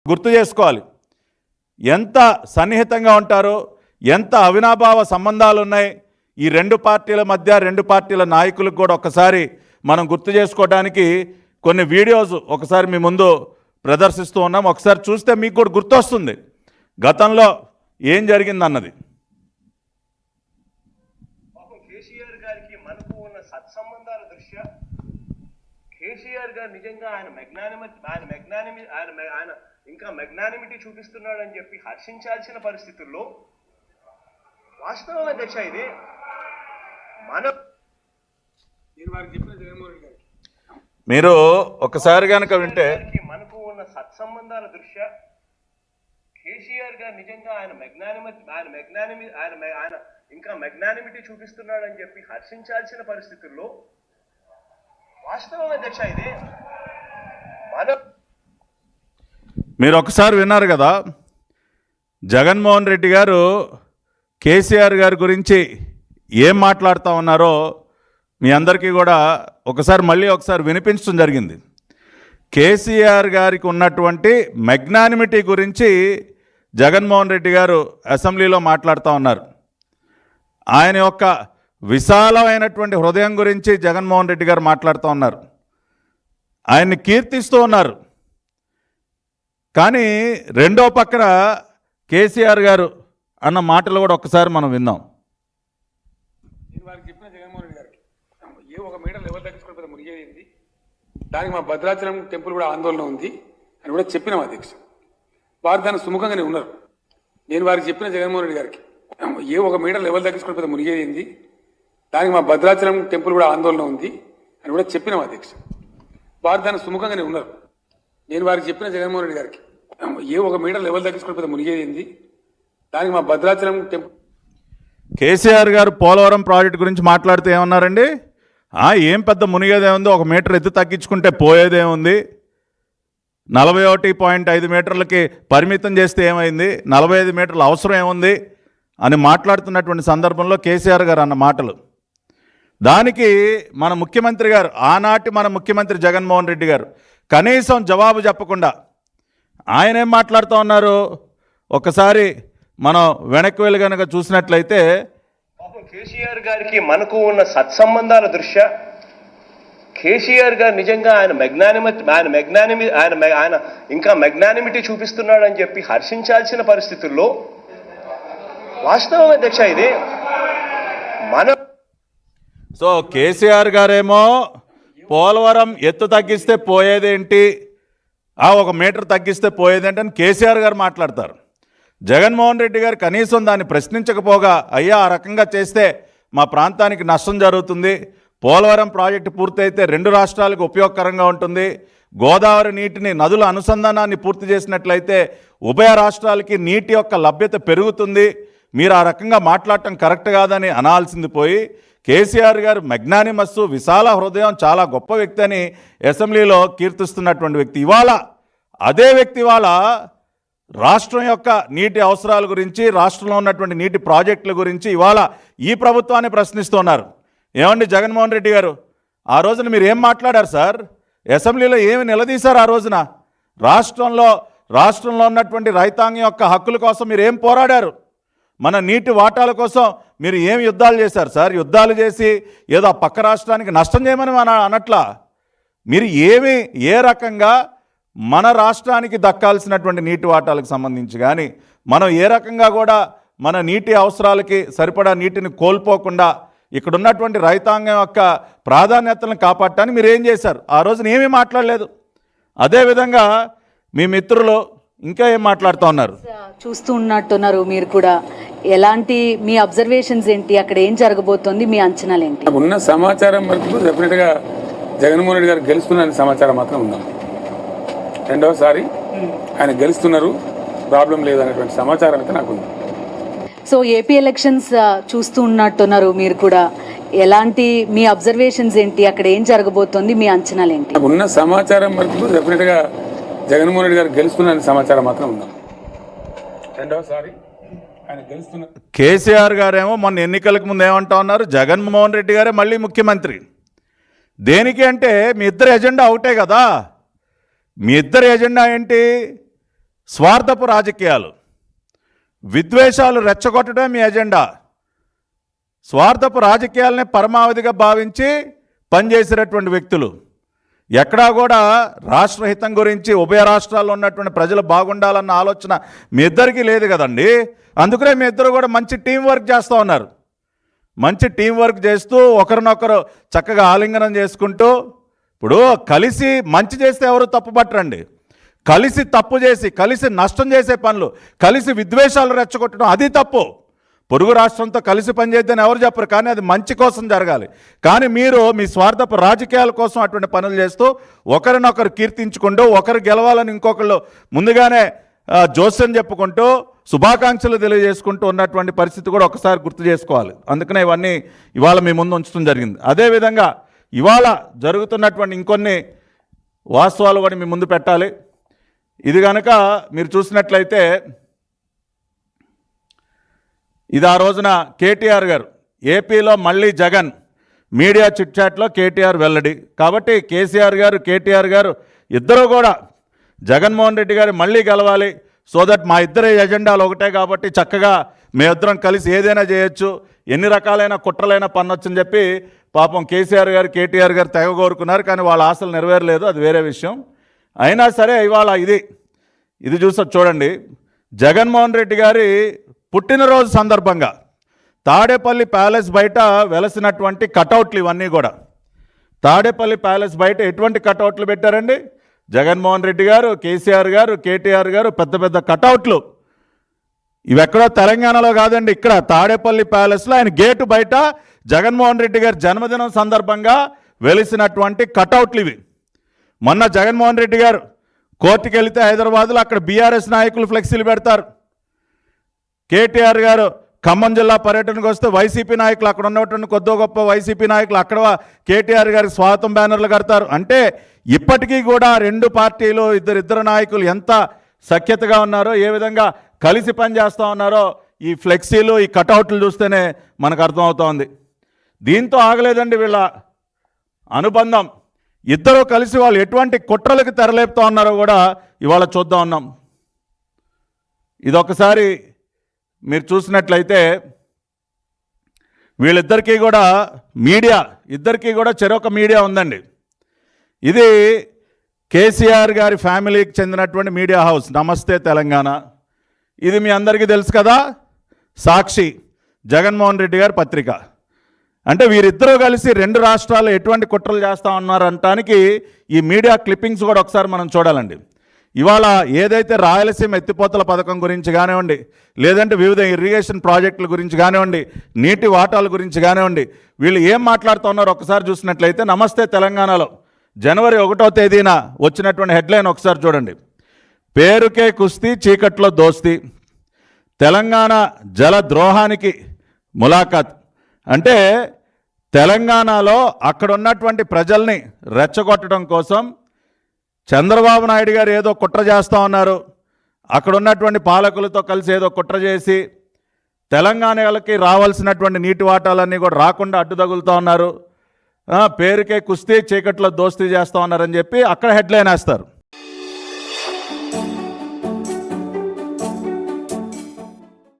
గుర్తు చేసుకోవాలి. ఎంత సన్నిహితంగా ఉంటారో, ఎంత అవినాభావ సంబంధాలు ఉన్నాయి ఈ రెండు పార్టీల మధ్య, రెండు పార్టీల నాయకులకు కూడా ఒకసారి మనం గుర్తు చేసుకోవడానికి కొన్ని వీడియోస్ ఒకసారి మీ ముందు ప్రదర్శిస్తూ ఉన్నాం. ఒకసారి చూస్తే మీకు కూడా గుర్తొస్తుంది గతంలో ఏం జరిగిందన్నది. కేసీఆర్ గారికి మనకు ఉన్న సత్సంబంధాల దృష్ట్యా కేసీఆర్ గారు నిజంగా ఆయన ఇంకా మెగ్నానిమిటీ చూపిస్తున్నాడని చెప్పి హర్షించాల్సిన పరిస్థితుల్లో వాస్తవం అధ్యక్ష ఇది మీరు ఒకసారి కనుక వింటే మనకు ఉన్న సత్సంబంధాల దృష్ట్యా కేసీఆర్ గారు నిజంగా ఆయన ఇంకా మెగ్నానిమిటీ చూపిస్తున్నాడని చెప్పి హర్షించాల్సిన పరిస్థితుల్లో వాస్తవం అధ్యక్ష ఇది మీరు ఒకసారి విన్నారు కదా, జగన్మోహన్ రెడ్డి గారు కేసీఆర్ గారి గురించి ఏం మాట్లాడుతూ ఉన్నారో మీ అందరికీ కూడా మళ్ళీ ఒకసారి వినిపించడం జరిగింది. కేసీఆర్ గారికి ఉన్నటువంటి మెగ్నానిమిటీ గురించి జగన్మోహన్ రెడ్డి గారు అసెంబ్లీలో మాట్లాడుతూ ఉన్నారు. ఆయన యొక్క విశాలమైనటువంటి హృదయం గురించి జగన్మోహన్ రెడ్డి గారు మాట్లాడుతూ ఉన్నారు. ఆయన్ని కీర్తిస్తూ ఉన్నారు. కానీ రెండో పక్కన కేసీఆర్ గారు అన్న మాటలు కూడా ఒకసారి మనం విందాం. నేను వారికి చెప్పిన జగన్మోహన్ రెడ్డి గారికి ఏ ఒక మీటర్ లెవెల్ తగ్గించుకోవడం మురిగేది, దానికి మా భద్రాచలం టెంపుల్ కూడా ఆందోళన ఉంది అని కూడా చెప్పినాం అధ్యక్ష. వారు దాన్ని సుముఖంగానే ఉన్నారు. నేను వారికి చెప్పిన జగన్మోహన్ రెడ్డి గారికి ఏ ఒక మీటర్ లెవెల్ తగ్గించుకోవడం మురిగేది, దానికి మా భద్రాచలం టెంపుల్ కూడా ఆందోళన ఉంది అని కూడా చెప్పినాం అధ్యక్ష. వారు దాన్ని సుముఖంగానే ఉన్నారు. నేను వారికి చెప్పిన జగన్మోహన్ రెడ్డి గారికి ఏ ఒక మీటర్ లెవెల్ తగ్గించుకోవడం మురిగేది, దానికి మా భద్రాచలం టెంపుల్. కేసీఆర్ గారు పోలవరం ప్రాజెక్టు గురించి మాట్లాడితే ఏమన్నారండి? ఏం పెద్ద మునిగేదేముంది, ఒక మీటర్ ఎత్తు తగ్గించుకుంటే పోయేదేముంది, 41.5 మీటర్లకి పరిమితం చేస్తే ఏమైంది, 45 మీటర్ల అవసరం ఏముంది అని మాట్లాడుతున్నటువంటి సందర్భంలో కేసీఆర్ గారు అన్న మాటలు, దానికి మన ముఖ్యమంత్రి గారు, ఆనాటి మన ముఖ్యమంత్రి జగన్మోహన్ రెడ్డి గారు కనీసం జవాబు చెప్పకుండా ఆయన ఏం మాట్లాడుతూ ఉన్నారు ఒకసారి మనం వెనక్కి వెళ్ళి కనుక చూసినట్లయితే, కేసీఆర్ గారికి మనకు ఉన్న సత్సంబంధాల దృష్ట్యా కేసీఆర్ గారు నిజంగా ఆయన ఇంకా మెగ్నానిమిటీ చూపిస్తున్నాడని చెప్పి హర్షించాల్సిన పరిస్థితుల్లో వాస్తవం అధ్యక్ష ఇది సో కేసీఆర్ గారేమో పోలవరం ఎత్తు తగ్గిస్తే పోయేదేంటి, ఒక మీటర్ తగ్గిస్తే పోయేదేంటి అని కేసీఆర్ గారు మాట్లాడతారు. జగన్మోహన్ రెడ్డి గారు కనీసం దాన్ని ప్రశ్నించకపోగా, అయ్యా ఆ రకంగా చేస్తే మా ప్రాంతానికి నష్టం జరుగుతుంది, పోలవరం ప్రాజెక్టు పూర్తయితే 2 రాష్ట్రాలకు ఉపయోగకరంగా ఉంటుంది, గోదావరి నీటిని నదుల అనుసంధానాన్ని పూర్తి చేసినట్లయితే ఉభయ రాష్ట్రాలకి నీటి యొక్క లభ్యత పెరుగుతుంది, మీరు ఆ రకంగా మాట్లాడటం కరెక్ట్ కాదని అనాల్సింది పోయి, కేసీఆర్ గారు మెగ్నానిమస్, విశాల హృదయం, చాలా గొప్ప వ్యక్తి అని అసెంబ్లీలో కీర్తిస్తున్నటువంటి వ్యక్తి ఇవాళ అదే వ్యక్తి ఇవాళ రాష్ట్రం యొక్క నీటి అవసరాల గురించి, రాష్ట్రంలో ఉన్నటువంటి నీటి ప్రాజెక్టుల గురించి ఇవాళ ఈ ప్రభుత్వాన్ని ప్రశ్నిస్తున్నారు. ఏమండి జగన్మోహన్ రెడ్డి గారు, ఆ రోజున మీరు ఏం మాట్లాడారు సార్? అసెంబ్లీలో ఏమి నిలదీశారు ఆ రోజున? రాష్ట్రంలో ఉన్నటువంటి రైతాంగం యొక్క హక్కుల కోసం మీరు ఏం పోరాడారు? మన నీటి వాటాల కోసం మీరు ఏం యుద్ధాలు చేశారు సార్? యుద్ధాలు చేసి ఏదో పక్క రాష్ట్రానికి నష్టం చేయమని అనట్లా. మీరు ఏ రకంగా మన రాష్ట్రానికి దక్కాల్సినటువంటి నీటి వాటాలకు సంబంధించి కానీ, మనం ఏ రకంగా కూడా మన నీటి అవసరాలకి సరిపడా నీటిని కోల్పోకుండా ఇక్కడ ఉన్నటువంటి రైతాంగం యొక్క ప్రాధాన్యతలను కాపాడటానికి మీరు ఏం చేశారు? ఆ రోజున ఏమీ మాట్లాడలేదు. అదేవిధంగా మీ మిత్రులు ఇంకా ఏం మాట్లాడుతూ ఉన్నారు? చూస్తూ ఉన్నట్టున్నారు మీరు కూడా. ఎలాంటి మీ అబ్జర్వేషన్స్ ఏంటి, అక్కడ ఏం జరగబోతోంది, మీ అంచనాలు ఏంటి? ఉన్న సమాచారం వరకు డెఫినెట్గా జగన్మోహన్ రెడ్డి గారు గెలుస్తున్నారనే సమాచారం మాత్రం ఉందాం. రెండవసారి ఆయన గెలుస్తున్నారు, ప్రాబ్లం లేదనేటువంటి సమాచారం అయితే నాకు ఉంది. సో ఏపీ ఎలక్షన్స్ చూస్తూ ఉన్నట్టున్నారు మీరు కూడా. ఎలాంటి మీ అబ్జర్వేషన్స్ ఏంటి, అక్కడ ఏం జరగబోతోంది, మీ అంచనాలు ఏంటి? ఉన్న సమాచారం వరకు డెఫినెట్గా జగన్మోహన్ రెడ్డి గారు గెలుస్తున్నారనే సమాచారం మాత్రం ఉందాం. రెండవసారి ఆయన గెలుస్తున్నారు. కేసీఆర్ గారేమో మొన్న ఎన్నికలకు ముందు ఏమంటా ఉన్నారు, జగన్మోహన్ రెడ్డి గారే మళ్ళీ ముఖ్యమంత్రి. దేనికి అంటే మీ ఇద్దరు ఎజెండా ఒకటే కదా. మీ ఇద్దరు ఎజెండా ఏంటి? స్వార్థపు రాజకీయాలు, విద్వేషాలు రెచ్చగొట్టడం మీ ఎజెండా. స్వార్థపు రాజకీయాలనే పరమావధిగా భావించి పనిచేసేటటువంటి వ్యక్తులు. ఎక్కడా కూడా రాష్ట్రహితం గురించి, ఉభయ రాష్ట్రాల్లో ఉన్నటువంటి ప్రజలు బాగుండాలన్న ఆలోచన మీ ఇద్దరికీ లేదు కదండి. అందుకనే మీ ఇద్దరు కూడా మంచి టీం వర్క్ చేస్తూ ఉన్నారు. మంచి టీం వర్క్ చేస్తూ ఒకరినొకరు చక్కగా ఆలింగనం చేసుకుంటూ, ఇప్పుడు కలిసి మంచి చేస్తే ఎవరు తప్పుపట్టరండి. కలిసి తప్పు చేసి, కలిసి నష్టం చేసే పనులు, కలిసి విద్వేషాలు రెచ్చగొట్టడం అది తప్పు. పొరుగు రాష్ట్రంతో కలిసి పనిచేద్దని ఎవరు చెప్పరు, కానీ అది మంచి కోసం జరగాలి. కానీ మీరు మీ స్వార్థపు రాజకీయాల కోసం అటువంటి పనులు చేస్తూ ఒకరినొకరు కీర్తించుకుంటూ, ఒకరు గెలవాలని ఇంకొకళ్ళు ముందుగానే జోస్యం చెప్పుకుంటూ శుభాకాంక్షలు తెలియజేసుకుంటూ ఉన్నటువంటి పరిస్థితి కూడా ఒకసారి గుర్తు చేసుకోవాలి. అందుకనే ఇవన్నీ ఇవాళ మీ ముందు ఉంచడం జరిగింది. అదేవిధంగా ఇవాళ జరుగుతున్నటువంటి ఇంకొన్ని వాస్తవాలు కూడా మీ ముందు పెట్టాలి. ఇది కనుక మీరు చూసినట్లయితే, ఇది ఆ రోజున కేటీఆర్ గారు ఏపీలో మళ్ళీ జగన్ మీడియా చిట్చాట్లో కేటీఆర్ వెల్లడి. కాబట్టి కేసీఆర్ గారు, కేటీఆర్ గారు ఇద్దరు కూడా జగన్మోహన్ రెడ్డి గారు మళ్ళీ గెలవాలి, సో దట్ మా ఇద్దరి ఎజెండాలు ఒకటే కాబట్టి చక్కగా మేమిద్దరం కలిసి ఏదైనా చేయొచ్చు, ఎన్ని రకాలైన కుట్రలైన పన్నొచ్చని చెప్పి పాపం కేసీఆర్ గారు, కేటీఆర్ గారు తెగ కోరుకున్నారు. కానీ వాళ్ళ ఆశలు నెరవేరలేదు, అది వేరే విషయం. అయినా సరే ఇవాళ ఇది చూడండి, జగన్మోహన్ రెడ్డి గారి పుట్టినరోజు సందర్భంగా తాడేపల్లి ప్యాలెస్ బయట వెలసినటువంటి కటౌట్లు ఇవన్నీ కూడా. తాడేపల్లి ప్యాలెస్ బయట ఎటువంటి కటౌట్లు పెట్టారండి? జగన్మోహన్ రెడ్డి గారు, కేసీఆర్ గారు, కేటీఆర్ గారు పెద్ద పెద్ద కటౌట్లు. ఇవెక్కడో తెలంగాణలో కాదండి, ఇక్కడ తాడేపల్లి ప్యాలెస్లో ఆయన గేటు బయట జగన్మోహన్ రెడ్డి గారి జన్మదినం సందర్భంగా వెలిసినటువంటి కటౌట్లు ఇవి. మొన్న జగన్మోహన్ రెడ్డి గారు కోర్టుకు వెళితే హైదరాబాద్లో అక్కడ బీఆర్ఎస్ నాయకులు ఫ్లెక్సీలు పెడతారు. కేటీఆర్ గారు ఖమ్మం జిల్లా పర్యటనకు వస్తే వైసీపీ నాయకులు, అక్కడ ఉన్నటువంటి కొద్దో గొప్ప వైసీపీ నాయకులు అక్కడ కేటీఆర్ గారికి స్వాగతం బ్యానర్లు కడతారు. అంటే ఇప్పటికీ కూడా రెండు పార్టీలు, ఇద్దరు నాయకులు ఎంత సఖ్యతగా ఉన్నారో, ఏ విధంగా కలిసి పనిచేస్తూ ఉన్నారో ఈ ఫ్లెక్సీలు, ఈ కటౌట్లు చూస్తేనే మనకు అర్థమవుతోంది. దీంతో ఆగలేదండి వీళ్ళ అనుబంధం. ఇద్దరూ కలిసి వాళ్ళు ఎటువంటి కుట్రలకు తెరలేపుతూ ఉన్నారో కూడా ఇవాళ చూద్దాం ఉన్నాం. ఇదొకసారి మీరు చూసినట్లయితే వీళ్ళిద్దరికీ కూడా ఇద్దరికీ కూడా చెరొక మీడియా ఉందండి. ఇది కేసీఆర్ గారి ఫ్యామిలీకి చెందినటువంటి మీడియా హౌస్ నమస్తే తెలంగాణ. ఇది మీ అందరికీ తెలుసు కదా, సాక్షి, జగన్మోహన్ రెడ్డి గారి పత్రిక. అంటే వీరిద్దరూ కలిసి రెండు రాష్ట్రాల్లో ఎటువంటి కుట్రలు చేస్తూ ఉన్నారంటానికి ఈ మీడియా క్లిప్పింగ్స్ కూడా ఒకసారి మనం చూడాలండి. ఇవాళ ఏదైతే రాయలసీమ ఎత్తిపోతల పథకం గురించి కానివ్వండి, లేదంటే వివిధ ఇరిగేషన్ ప్రాజెక్టుల గురించి కానివ్వండి, నీటి వాటాల గురించి కానివ్వండి, వీళ్ళు ఏం మాట్లాడుతూ ఉన్నారో ఒకసారి చూసినట్లయితే నమస్తే తెలంగాణలో జనవరి 1వ తేదీన వచ్చినటువంటి హెడ్లైన్ ఒకసారి చూడండి. పేరుకే కుస్తీ, చీకట్లో దోస్తీ, తెలంగాణ జల ద్రోహానికి ములాఖాత్. అంటే తెలంగాణలో అక్కడ ఉన్నటువంటి ప్రజల్ని రెచ్చగొట్టడం కోసం చంద్రబాబు నాయుడు గారు ఏదో కుట్ర చేస్తూ ఉన్నారు. అక్కడ ఉన్నటువంటి పాలకులతో కలిసి ఏదో కుట్ర చేసి తెలంగాణకి రావాల్సినటువంటి నీటి వాటాలన్నీ కూడా రాకుండా అడ్డు తగులుతూ ఉన్నారు. పేరుకే కుస్తీ, చీకట్లో దోస్తీ చేస్తూ ఉన్నారని చెప్పి అక్కడ హెడ్లైన్ వేస్తారు.